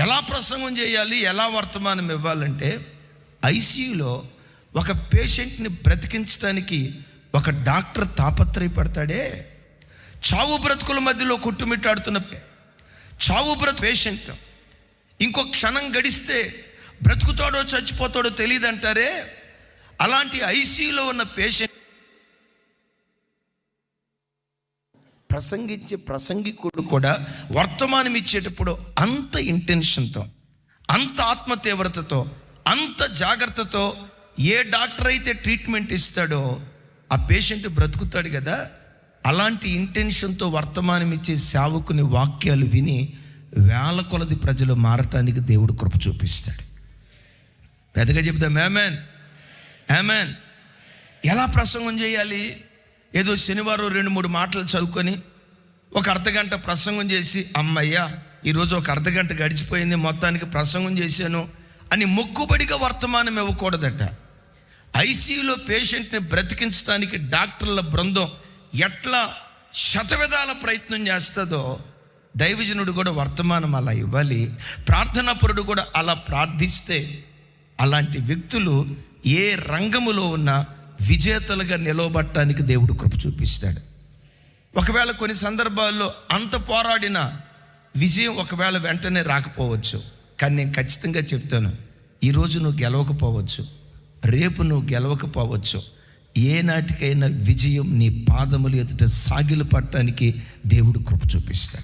ఎలా ప్రసంగం చేయాలి, ఎలా వర్తమానం ఇవ్వాలంటే, ఐసీయూలో ఒక పేషెంట్ని బ్రతికించడానికి ఒక డాక్టర్ తాపత్రయపడతాడే. చావు బ్రతుకుల మధ్యలో కొట్టుమిట్టాడుతున్న చావు పేషెంట్ ఇంకో క్షణం గడిస్తే బ్రతుకుతాడో చచ్చిపోతాడో తెలియదు అంటారే. అలాంటి ఐసీయూలో ఉన్న పేషెంట్ ప్రసంగికుడు కూడా వర్తమానం ఇచ్చేటప్పుడు అంత ఇంటెన్షన్తో, అంత ఆత్మ తీవ్రతతో, అంత జాగ్రత్తతో ఏ డాక్టర్ అయితే ట్రీట్మెంట్ ఇస్తాడో ఆ పేషెంట్ బ్రతుకుతాడు కదా. అలాంటి ఇంటెన్షన్తో వర్తమానం ఇచ్చే సేవకుని వాక్యాలు విని వేల కొలది ప్రజలు మారటానికి దేవుడు కృప చూపిస్తాడు. పెద్దగా చెప్తాం ఆమేన్, ఆమేన్. ఎలా ప్రసంగం చేయాలి? ఏదో శనివారం 2-3 మాటలు చదువుకొని ఒక అర్ధగంట ప్రసంగం చేసి, అమ్మయ్యా ఈరోజు ఒక అర్ధగంట గడిచిపోయింది, మొత్తానికి ప్రసంగం చేశాను అని మొక్కుబడిగా వర్తమానం ఇవ్వకూడదట. ఐసీయూలో పేషెంట్ని బ్రతికించడానికి డాక్టర్ల బృందం ఎట్లా శతవిధాల ప్రయత్నం చేస్తుందో దైవజనుడు కూడా వర్తమానం అలా ఇవ్వాలి. ప్రార్థనాపరుడు కూడా అలా ప్రార్థిస్తే అలాంటి వ్యక్తులు ఏ రంగములో ఉన్నా విజేతలుగా నిలవబట్టడానికి దేవుడు కృప చూపిస్తాడు. ఒకవేళ కొన్ని సందర్భాల్లో అంత పోరాడిన విజయం ఒకవేళ వెంటనే రాకపోవచ్చు, కానీ నేను ఖచ్చితంగా చెప్తాను, ఈరోజు నువ్వు గెలవకపోవచ్చు, రేపు నువ్వు గెలవకపోవచ్చు, ఏనాటికైనా విజయం నీ పాదములు ఎదుట సాగిలు పట్టడానికి దేవుడు కృప చూపిస్తాడు.